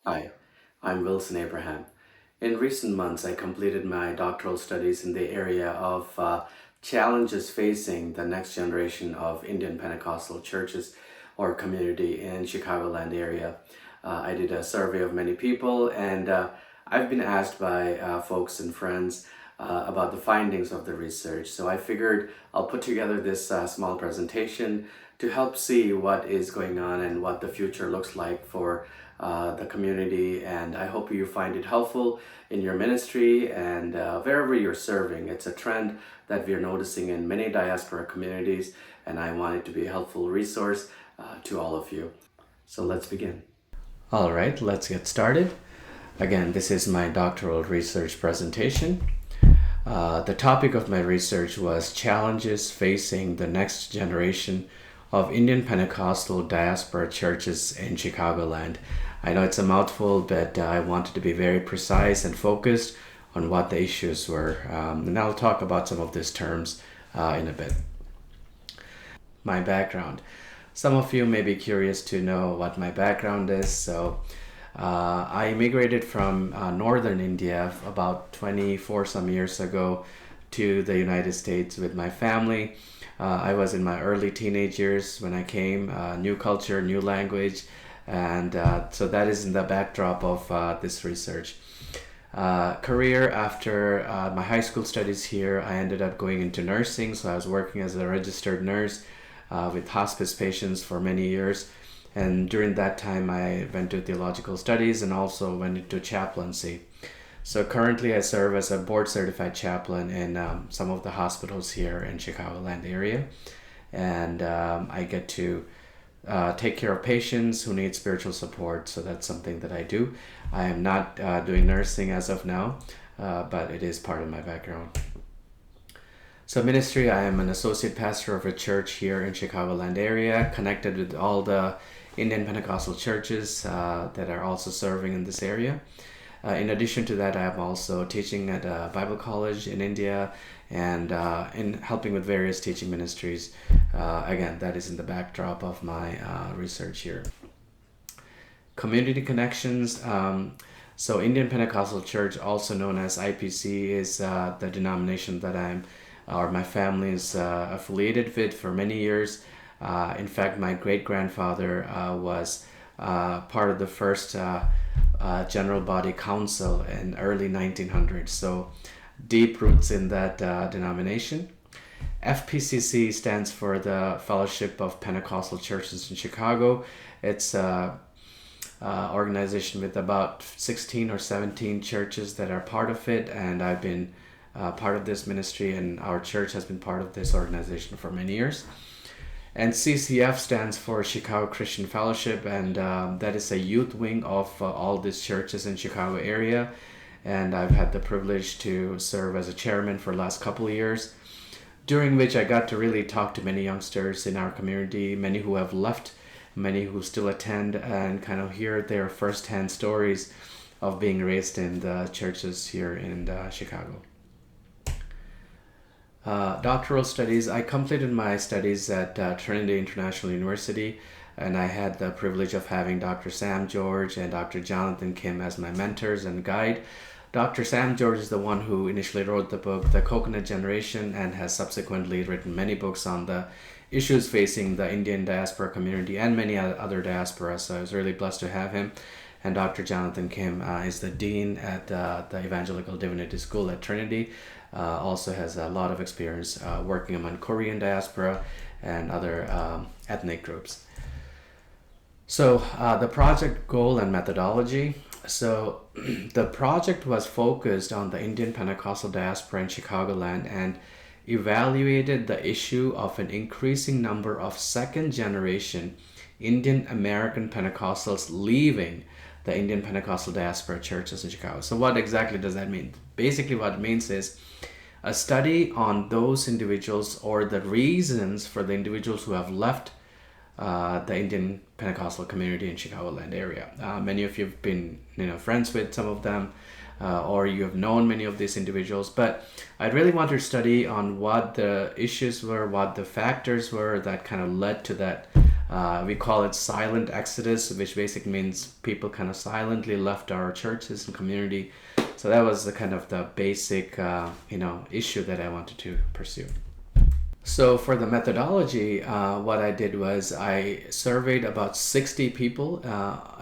Hi, I'm Wilson Abraham. In recent months, I completed my doctoral studies in the area of challenges facing the next generation of Indian Pentecostal churches or community in Chicagoland area. I did a survey of many people, and I've been asked by folks and friends about the findings of the research. So I figured I'll put together this small presentation to help see what is going on and what the future looks like for the community. And I hope you find it helpful in your ministry and wherever you're serving. It's a trend that we're noticing in many diaspora communities, and I want it to be a helpful resource to all of you. So let's begin. All right, let's get started. Again, this is my doctoral research presentation. The topic of my research was challenges facing the next generation of Indian Pentecostal Diaspora Churches in Chicagoland. I know it's a mouthful, but I wanted to be very precise and focused on what the issues were. And I'll talk about some of these terms in a bit. My background. Some of you may be curious to know what my background is. So I immigrated from northern India about 24 some years ago to the United States with my family. I was in my early teenage years when I came, new culture, new language, and so that is in the backdrop of this research. Career after my high school studies here, I ended up going into nursing, so I was working as a registered nurse with hospice patients for many years. And during that time, I went to theological studies and also went into chaplaincy. So currently, I serve as a board-certified chaplain in some of the hospitals here in Chicagoland area, and I get to take care of patients who need spiritual support. So that's something that I do. I am not doing nursing as of now, but it is part of my background. So ministry, I am an associate pastor of a church here in Chicagoland area, connected with all the Indian Pentecostal churches that are also serving in this area. In addition to that, I am also teaching at a Bible college in India and in helping with various teaching ministries. Again, that is in the backdrop of my research here. Community connections. So Indian Pentecostal Church, also known as IPC, is the denomination that my family is affiliated with for many years. In fact, my great-grandfather was part of the first General Body Council in early 1900s. So deep roots in that denomination. FPCC stands for the Fellowship of Pentecostal Churches in Chicago. It's an organization with about 16 or 17 churches that are part of it, and I've been part of this ministry, and our church has been part of this organization for many years. And CCF stands for Chicago Christian Fellowship, and that is a youth wing of all these churches in Chicago area. And I've had the privilege to serve as a chairman for the last couple of years, during which I got to really talk to many youngsters in our community, many who have left, many who still attend, and kind of hear their firsthand stories of being raised in the churches here in Chicago. Doctoral studies. I completed my studies at Trinity International University, and I had the privilege of having Dr. Sam George and Dr. Jonathan Kim as my mentors and guide. Dr. Sam George is the one who initially wrote the book The Coconut Generation and has subsequently written many books on the issues facing the Indian diaspora community and many other diasporas, so I was really blessed to have him. And Dr. Jonathan Kim is the dean at the Evangelical Divinity School at Trinity. Also has a lot of experience working among Korean diaspora and other ethnic groups. So the project goal and methodology. So the project was focused on the Indian Pentecostal diaspora in Chicagoland and evaluated the issue of an increasing number of second generation Indian American Pentecostals leaving the Indian Pentecostal Diaspora Churches in Chicago. So what exactly does that mean? Basically what it means is a study on those individuals or the reasons for the individuals who have left the Indian Pentecostal community in Chicagoland area. Many of you have been friends with some of them, or you have known many of these individuals, but I really want to study on what the issues were, what the factors were that kind of led to that We call it silent exodus, which basically means people kind of silently left our churches and community. So that was the kind of the basic, issue that I wanted to pursue. So for the methodology, what I did was I surveyed about 60 people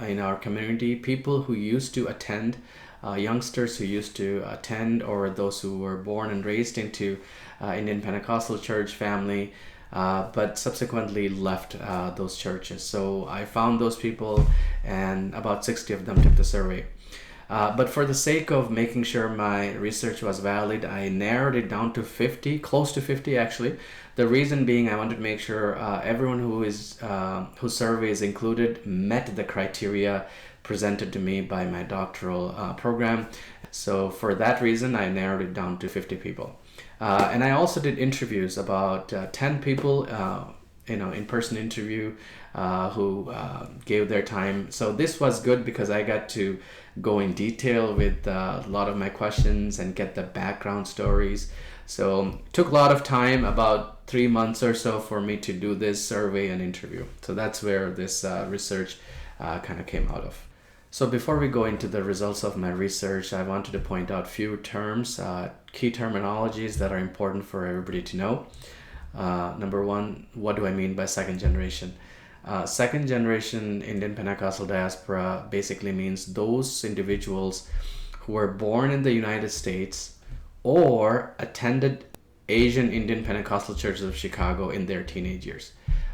in our community, people who used to attend, youngsters who used to attend, or those who were born and raised into Indian Pentecostal church family, but subsequently left those churches. So I found those people, and about 60 of them took the survey. But for the sake of making sure my research was valid, I narrowed it down to 50, close to 50 actually. The reason being I wanted to make sure everyone whose survey is included met the criteria presented to me by my doctoral program. So for that reason, I narrowed it down to 50 people. And I also did interviews, about 10 people, in-person interview who gave their time. So this was good because I got to go in detail with a lot of my questions and get the background stories. So it took a lot of time, about 3 months or so, for me to do this survey and interview. So that's where this research kind of came out of. So before we go into the results of my research, I wanted to point out a few terms, key terminologies that are important for everybody to know. Number one, what do I mean by second generation? Second generation Indian Pentecostal Diaspora basically means those individuals who were born in the United States or attended Asian Indian Pentecostal Churches of Chicago in their teenage years.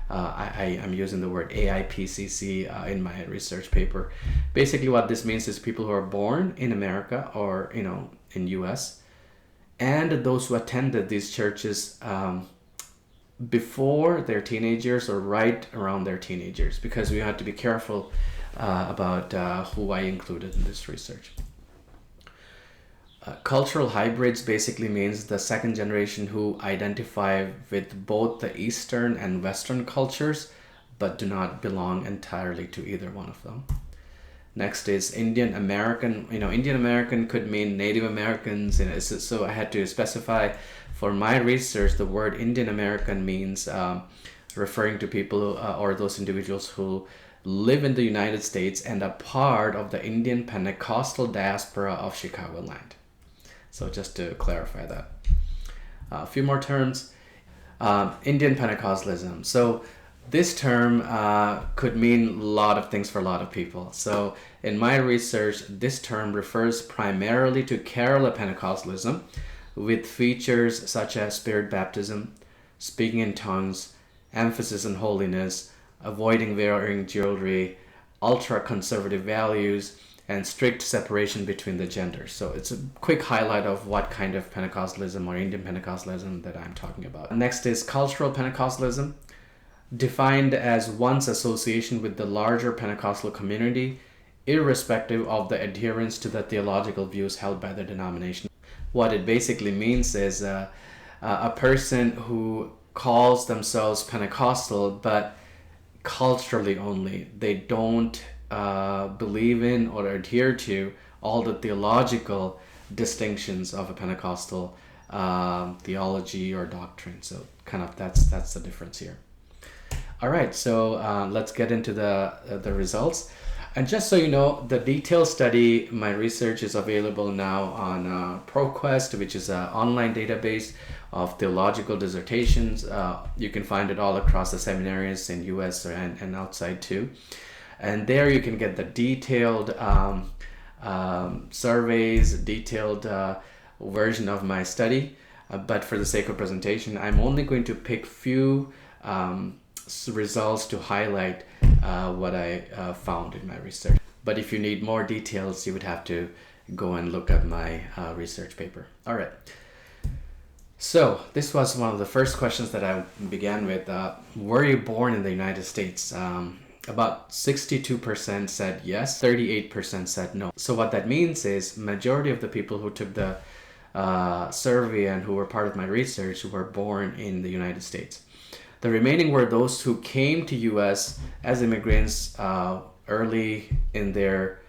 I'm using the word AIPCC in my research paper. Basically what this means is people who are born in America or in US, and those who attended these churches before their teenage years or right around their teenage years, because we have to be careful about who I included in this research. Cultural hybrids basically means the second generation who identify with both the Eastern and Western cultures, but do not belong entirely to either one of them. Next is Indian American. Indian American could mean Native Americans. So I had to specify for my research, the word Indian American means referring to people or those individuals who live in the United States and are part of the Indian Pentecostal Diaspora of Chicagoland. So just to clarify that. A few more terms. Indian Pentecostalism. So this term could mean a lot of things for a lot of people. So in my research, this term refers primarily to Kerala Pentecostalism, with features such as spirit baptism, speaking in tongues, emphasis on holiness, avoiding wearing jewelry, ultra-conservative values, and strict separation between the genders. So it's a quick highlight of what kind of Pentecostalism or Indian Pentecostalism that I'm talking about. Next is cultural Pentecostalism, defined as one's association with the larger Pentecostal community, irrespective of the adherence to the theological views held by the denomination. What it basically means is a person who calls themselves Pentecostal, but culturally only. They don't believe in or adhere to all the theological distinctions of a Pentecostal theology or doctrine. So kind of that's the difference here. All right, so let's get into the results. And just so you know, the detailed study, my research is available now on ProQuest, which is an online database of theological dissertations. You can find it all across the seminaries in US and outside too. And there you can get the detailed surveys, detailed version of my study. But for the sake of presentation, I'm only going to pick few results to highlight what I found in my research. But if you need more details, you would have to go and look at my research paper. All right. So this was one of the first questions that I began with. Were you born in the United States? About 62% said yes, 38% said no. So what that means is majority of the people who took the survey and who were part of my research were born in the United States. The remaining were those who came to US as immigrants early in their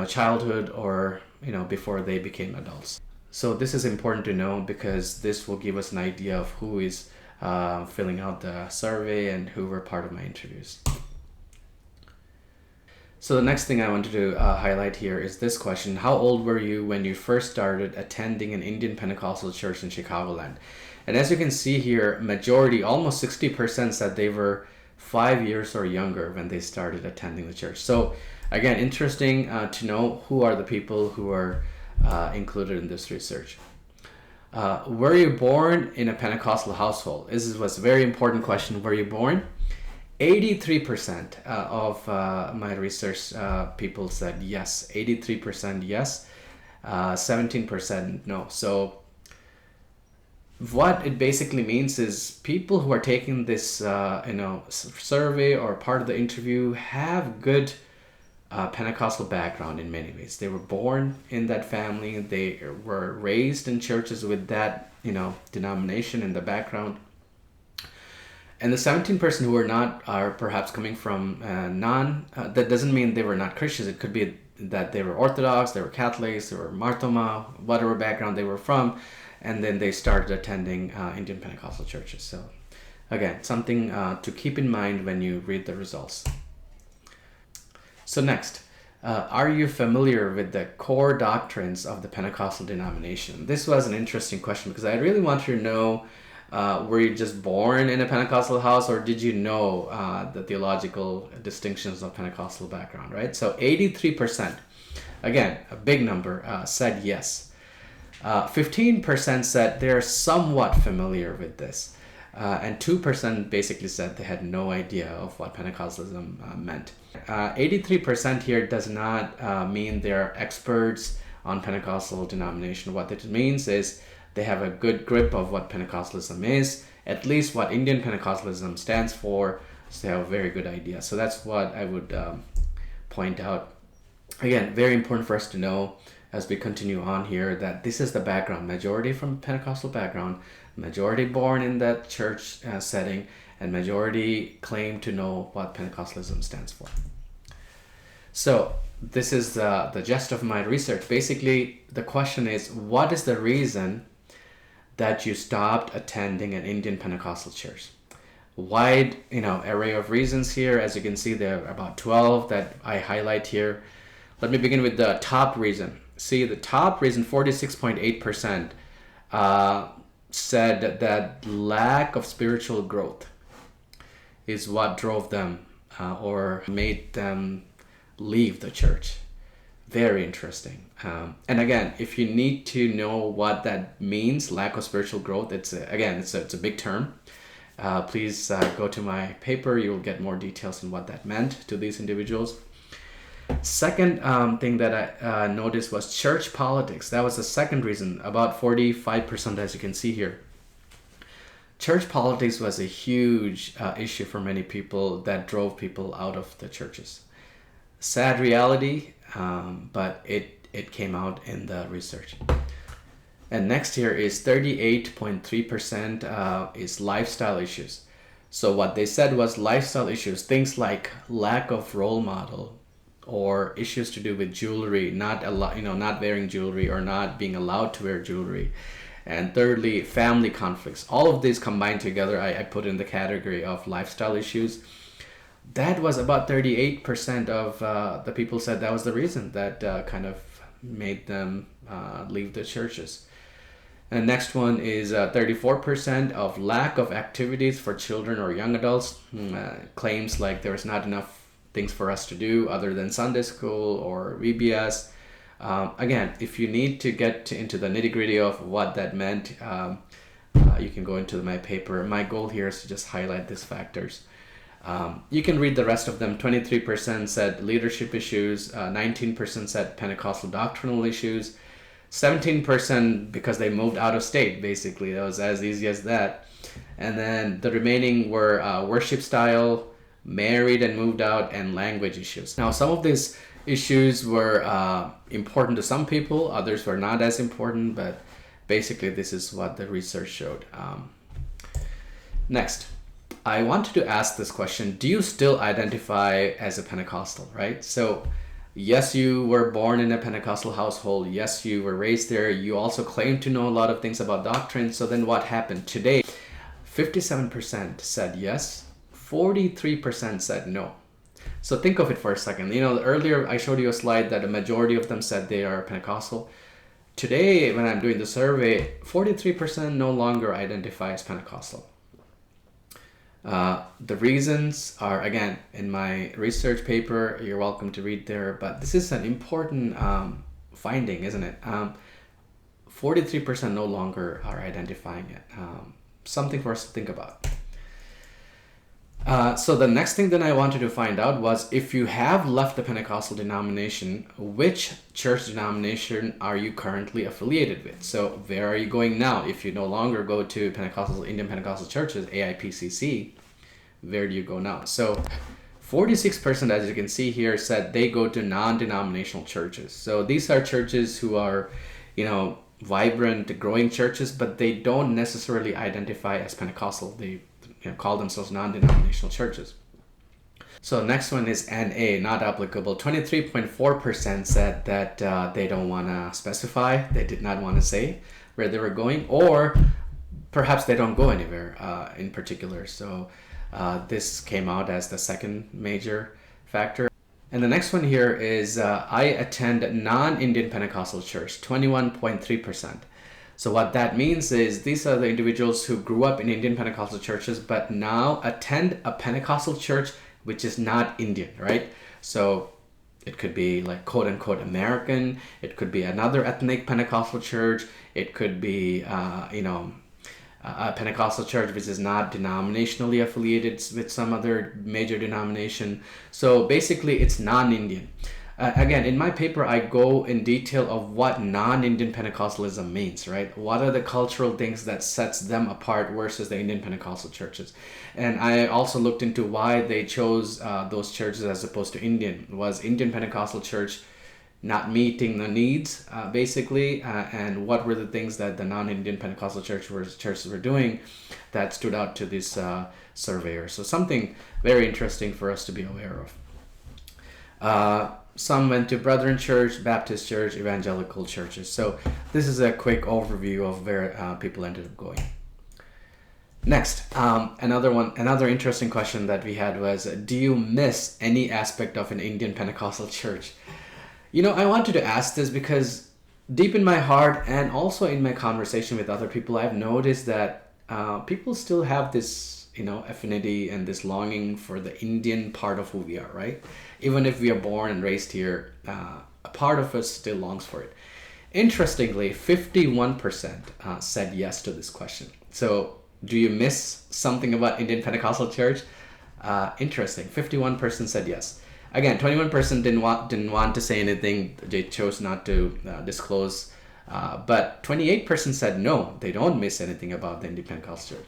childhood or before they became adults. So this is important to know because this will give us an idea of who is filling out the survey and who were part of my interviews. So the next thing I wanted to highlight here is this question. How old were you when you first started attending an Indian Pentecostal church in Chicagoland? And as you can see here, majority, almost 60% said they were 5 years or younger when they started attending the church. So again, interesting to know who are the people who are included in this research. Were you born in a Pentecostal household? This was a very important question. Were you born? 83% of my research people said yes. 83% yes, 17% no. So what it basically means is people who are taking this survey or part of the interview have good Pentecostal background in many ways. They were born in that family. They were raised in churches with that denomination in the background. And the 17% who are not are perhaps coming from that doesn't mean they were not Christians. It could be that they were Orthodox, they were Catholics, they were Marthoma, whatever background they were from, and then they started attending Indian Pentecostal churches. So again, something to keep in mind when you read the results. So next, are you familiar with the core doctrines of the Pentecostal denomination? This was an interesting question because I really wanted to know, were you just born in a Pentecostal house, or did you know the theological distinctions of Pentecostal background, right? So 83%, again, a big number, said yes. 15% said they're somewhat familiar with this. And 2% basically said they had no idea of what Pentecostalism meant. 83% here does not mean they're experts on Pentecostal denomination. What it means is they have a good grip of what Pentecostalism is, at least what Indian Pentecostalism stands for, so they have a very good idea. So that's what I would point out. Again, very important for us to know as we continue on here that this is the background. Majority from Pentecostal background, majority born in that church setting, and majority claim to know what Pentecostalism stands for. So this is the gist of my research. Basically, the question is, what is the reason that you stopped attending an Indian Pentecostal church? Wide, array of reasons here. As you can see, there are about 12 that I highlight here. Let me begin with the top reason. See, the top reason, 46.8%, said that lack of spiritual growth is what drove them or made them leave the church. Very interesting. And again, if you need to know what that means, lack of spiritual growth, it's a big term. Please go to my paper. You will get more details on what that meant to these individuals. Second thing that I noticed was church politics. That was the second reason, about 45%, as you can see here. Church politics was a huge issue for many people that drove people out of the churches. Sad reality, but it came out in the research. And next here is 38.3% is lifestyle issues. So what they said was lifestyle issues, things like lack of role model, or issues to do with jewelry, not wearing jewelry or not being allowed to wear jewelry. And thirdly, family conflicts. All of these combined together, I put in the category of lifestyle issues. That was about 38% of the people said that was the reason that kind of made them leave the churches. And next one is 34% of lack of activities for children or young adults. Claims like there was not enough things for us to do other than Sunday school or VBS. Again, if you need to get into the nitty-gritty of what that meant, you can go into my paper. My goal here is to just highlight these factors. You can read the rest of them. 23% said leadership issues, 19% said Pentecostal doctrinal issues, 17% because they moved out of state, basically. That was as easy as that. And then the remaining were worship style, married and moved out, and language issues. Now, some of these issues were important to some people, others were not as important, but basically this is what the research showed. Next, I wanted to ask this question: do you still identify as a Pentecostal, right? So yes, you were born in a Pentecostal household. Yes, you were raised there. You also claim to know a lot of things about doctrine. So then what happened? Today, 57% said yes, 43% said no. So think of it for a second. Earlier I showed you a slide that a majority of them said they are Pentecostal. Today, when I'm doing the survey, 43% no longer identify as Pentecostal. The reasons are, again, in my research paper. You're welcome to read there, but this is an important finding, isn't it? 43% no longer are identifying it. Something for us to think about. So the next thing that I wanted to find out was, if you have left the Pentecostal denomination, which church denomination are you currently affiliated with? So where are you going now? If you no longer go to Indian Pentecostal Churches, AIPCC, where do you go now? So 46%, as you can see here, said they go to non-denominational churches. So these are churches who are, vibrant, growing churches, but they don't necessarily identify as Pentecostal. They call themselves non-denominational churches. So next one is NA, not applicable. 23.4% said that they don't want to specify. They did not want to say where they were going, or perhaps they don't go anywhere in particular. So this came out as the second major factor. And the next one here is I attend non-Indian Pentecostal church, 21.3%. So what that means is these are the individuals who grew up in Indian Pentecostal churches but now attend a Pentecostal church which is not Indian, right? So it could be like quote unquote American, it could be another ethnic Pentecostal church, it could be a Pentecostal church which is not denominationally affiliated with some other major denomination. So basically it's non-Indian. Again, in my paper, I go in detail of what non-Indian Pentecostalism means, right? What are the cultural things that sets them apart versus the Indian Pentecostal churches? And I also looked into why they chose those churches as opposed to Indian. Was Indian Pentecostal church not meeting the needs, basically? And what were the things that the non-Indian Pentecostal churches were doing that stood out to this surveyor? So something very interesting for us to be aware of. Some went to Brethren Church, Baptist Church, Evangelical churches. So this is a quick overview of where people ended up going. Next, another interesting question that we had was, do you miss any aspect of an Indian Pentecostal church? I wanted to ask this because deep in my heart and also in my conversation with other people, I've noticed that people still have this affinity and this longing for the Indian part of who we are, right? Even if we are born and raised here, a part of us still longs for it. Interestingly, 51% said yes to this question. So do you miss something about Indian Pentecostal church? Interesting. 51% said yes. Again, 21% didn't want to say anything. They chose not to disclose. But 28% said no, they don't miss anything about the Indian Pentecostal church.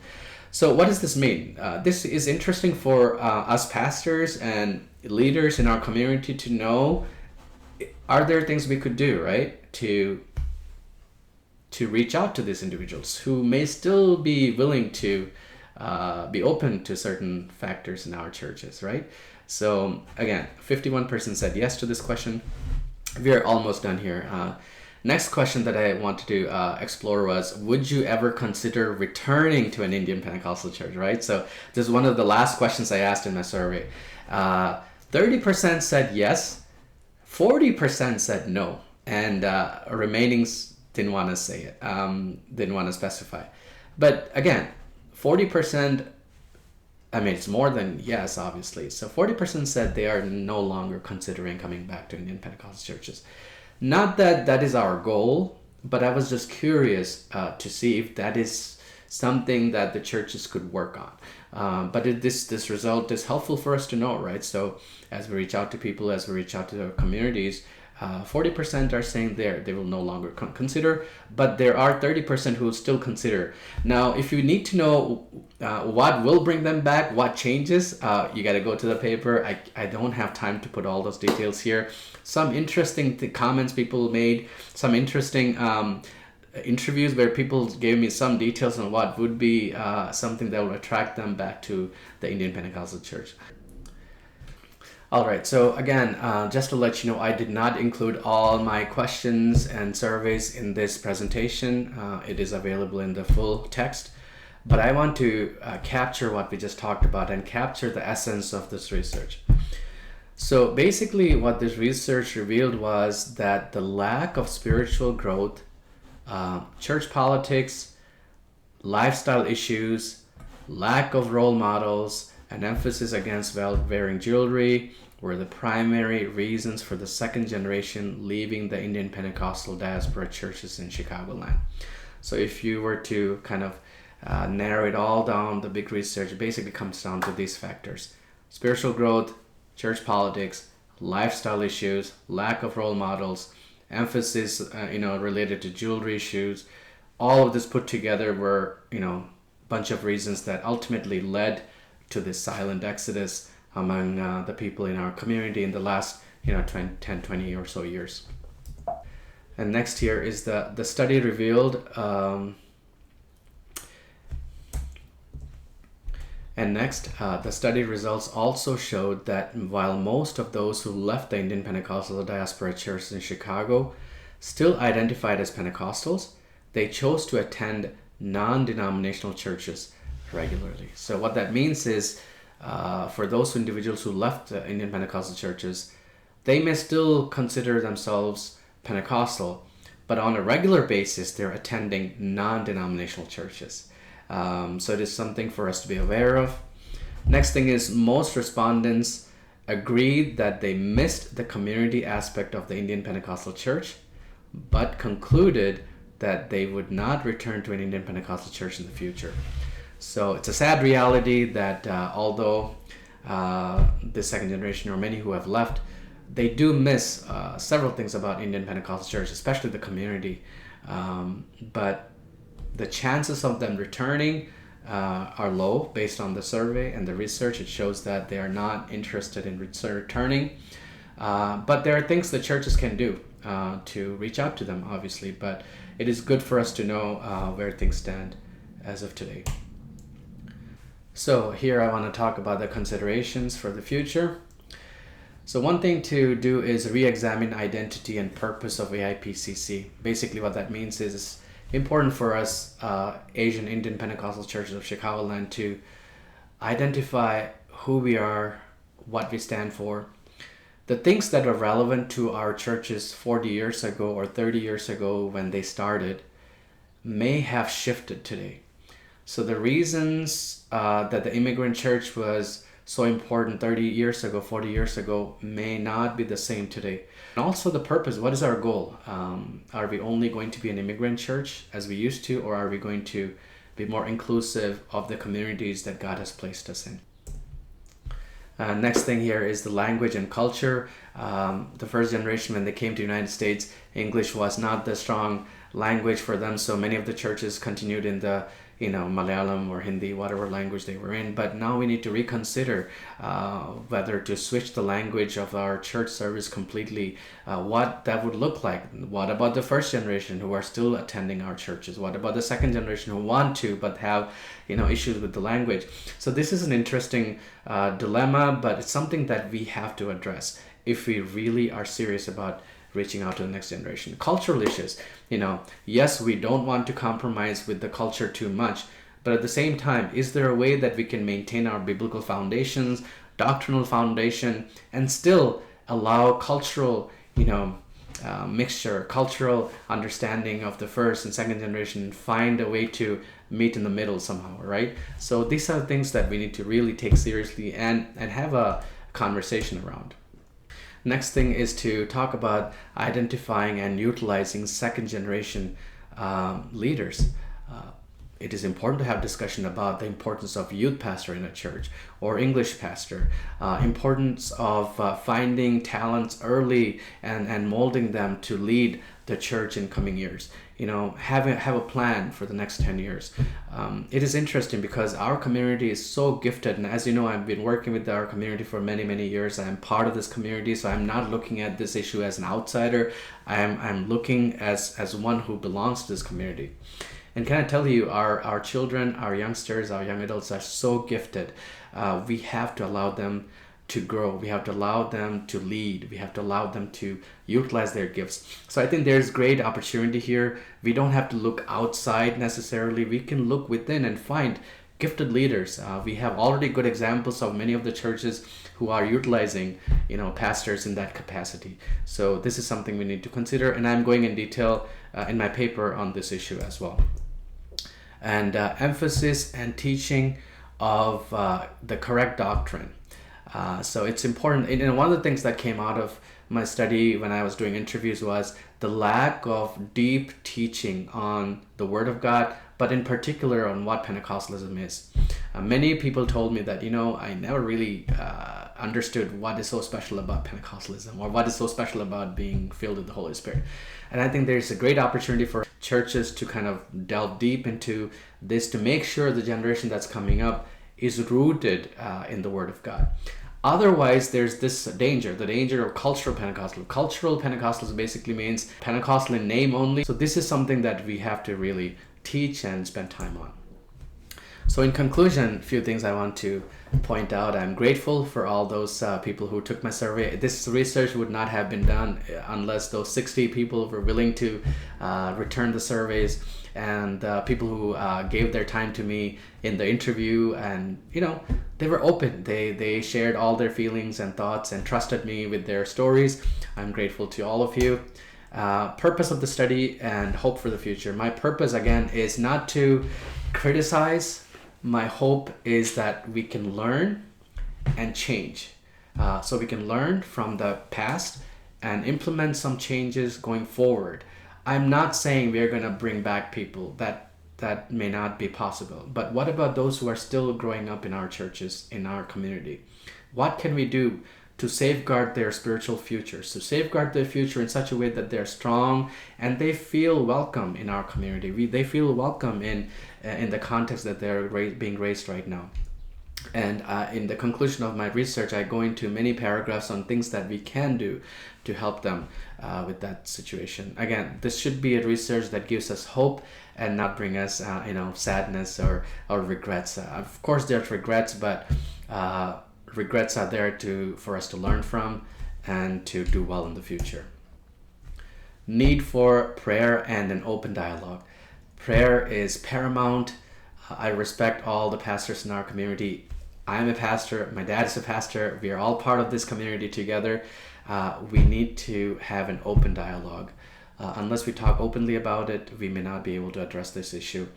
So what does this mean? This is interesting for us pastors and leaders in our community to know, are there things we could do, right, to reach out to these individuals who may still be willing to be open to certain factors in our churches, right? So again, 51% said yes to this question. We are almost done here. Next question that I wanted to explore was, would you ever consider returning to an Indian Pentecostal church, right? So this is one of the last questions I asked in my survey. 30% said yes, 40% said no, and remaining didn't want to say it, didn't want to specify. But again, 40%, it's more than yes, obviously. So 40% said they are no longer considering coming back to Indian Pentecostal churches. Not that that is our goal, but I was just curious to see if that is something that the churches could work on. But this result is helpful for us to know, right? So as we reach out to people, as we reach out to our communities, 40% are saying they will no longer consider, but there are 30% who will still consider. Now, if you need to know what will bring them back, what changes, you got to go to the paper. I don't have time to put all those details here. Some interesting comments people made, some interesting interviews where people gave me some details on what would be something that will attract them back to the Indian Pentecostal church. All right, so again, just to let you know, I did not include all my questions and surveys in this presentation. It is available in the full text. But I want to capture what we just talked about and capture the essence of this research. So basically what this research revealed was that the lack of spiritual growth, church politics, lifestyle issues, lack of role models, and emphasis against wearing jewelry were the primary reasons for the second generation leaving the Indian Pentecostal Diaspora Churches in Chicagoland. So if you were to kind of narrow it all down, the big research basically comes down to these factors: spiritual growth, church politics, lifestyle issues, lack of role models, emphasis related to jewelry issues. All of this put together were bunch of reasons that ultimately led to this silent exodus among the people in our community in the last 10, 20 or so years. And next here is the study revealed the study results also showed that while most of those who left the Indian Pentecostal Diaspora Churches in Chicago still identified as Pentecostals, they chose to attend non-denominational churches regularly. So what that means is, for those individuals who left the Indian Pentecostal churches, they may still consider themselves Pentecostal, but on a regular basis, they're attending non-denominational churches. So it is something for us to be aware of. Next thing is, most respondents agreed that they missed the community aspect of the Indian Pentecostal church, but concluded that they would not return to an Indian Pentecostal church in the future. So it's a sad reality that although the second generation or many who have left, they do miss several things about Indian Pentecostal church, especially the community. But the chances of them returning are low based on the survey and the research. It shows that they are not interested in returning. But there are things that churches can do to reach out to them, obviously. But it is good for us to know where things stand as of today. So here I want to talk about the considerations for the future. So one thing to do is re-examine identity and purpose of AIPCC. Basically what that means is it's important for us Asian Indian Pentecostal Churches of Chicagoland to identify who we are, what we stand for. The things that are relevant to our churches 40 years ago or 30 years ago when they started may have shifted today. So the reasons that the immigrant church was so important 30 years ago, 40 years ago, may not be the same today. And also the purpose, what is our goal? Are we only going to be an immigrant church as we used to, or are we going to be more inclusive of the communities that God has placed us in? Next thing here is the language and culture. The first generation, when they came to the United States, English was not the strong language for them, so many of the churches continued in the Malayalam or Hindi, whatever language they were in. But now we need to reconsider whether to switch the language of our church service completely, what that would look like. What about the first generation who are still attending our churches? What about the second generation who want to but have issues with the language? So this is an interesting dilemma, but it's something that we have to address if we really are serious about reaching out to the next generation. Cultural issues, yes, we don't want to compromise with the culture too much, but at the same time, is there a way that we can maintain our biblical foundations, doctrinal foundation, and still allow cultural, mixture, cultural understanding of the first and second generation, and find a way to meet in the middle somehow, right? So these are things that we need to really take seriously and have a conversation around. Next thing is to talk about identifying and utilizing second generation leaders. It is important to have discussion about the importance of youth pastor in a church or English pastor, importance of finding talents early and molding them to lead the church in coming years. Have a plan for the next 10 years. It is interesting because our community is so gifted, and as you know, I've been working with our community for many, many years. I'm part of this community, so I'm not looking at this issue as an outsider. I'm looking as one who belongs to this community. And can I tell you, our children, our youngsters, our young adults are so gifted. We have to allow them to grow. We have to allow them to lead. We have to allow them to utilize their gifts. So I think there's great opportunity here. We don't have to look outside necessarily. We can look within and find gifted leaders. We have already good examples of many of the churches who are utilizing, pastors in that capacity. So this is something we need to consider, and I'm going in detail in my paper on this issue as well. And emphasis and teaching of the correct doctrine. So it's important. And one of the things that came out of my study when I was doing interviews was the lack of deep teaching on the Word of God, but in particular on what Pentecostalism is. Many people told me that, I never really understood what is so special about Pentecostalism, or what is so special about being filled with the Holy Spirit. And I think there's a great opportunity for churches to kind of delve deep into this, to make sure the generation that's coming up is rooted in the Word of God. Otherwise, there's this danger, the danger of cultural Pentecostal. Cultural Pentecostalism basically means Pentecostal in name only. So this is something that we have to really teach and spend time on. So in conclusion, a few things I want to point out. I'm grateful for all those people who took my survey. This research would not have been done unless those 60 people were willing to return the surveys, and people who gave their time to me in the interview, and they were open. They shared all their feelings and thoughts and trusted me with their stories. I'm grateful to all of you. Purpose of the study and hope for the future. My purpose, again, is not to criticize. My hope is that we can learn and change. So we can learn from the past and implement some changes going forward. I'm not saying we're going to bring back people. That may not be possible. But what about those who are still growing up in our churches, in our community? What can we do to safeguard their spiritual futures, to safeguard their future in such a way that they're strong and they feel welcome in our community? They feel welcome in the context that they're being raised right now. And in the conclusion of my research, I go into many paragraphs on things that we can do to help them with that situation. Again, this should be a research that gives us hope and not bring us, sadness or regrets. Of course, there's regrets, but regrets are there for us to learn from and to do well in the future. Need for prayer and an open dialogue. Prayer is paramount. I respect all the pastors in our community. I'm a pastor. My dad is a pastor. We are all part of this community together. We need to have an open dialogue. Unless we talk openly about it, we may not be able to address this issue.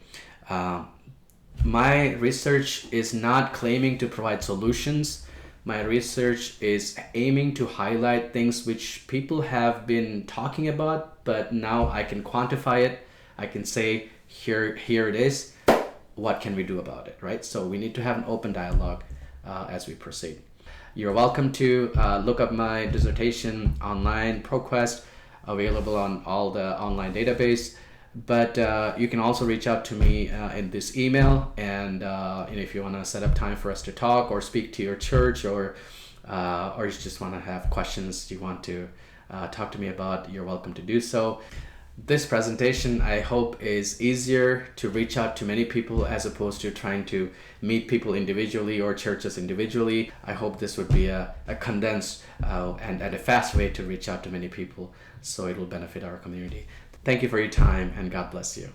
My research is not claiming to provide solutions. My research is aiming to highlight things which people have been talking about, but now I can quantify it. I can say, here it is. What can we do about it, right? So we need to have an open dialogue as we proceed. You're welcome to look up my dissertation online, ProQuest, available on all the online database. But you can also reach out to me in this email, and if you want to set up time for us to talk or speak to your church, or you just want to have questions you want to talk to me about, you're welcome to do so. This presentation, I hope, is easier to reach out to many people as opposed to trying to meet people individually or churches individually. I hope this would be a condensed and a fast way to reach out to many people, so it will benefit our community. Thank you for your time, and God bless you.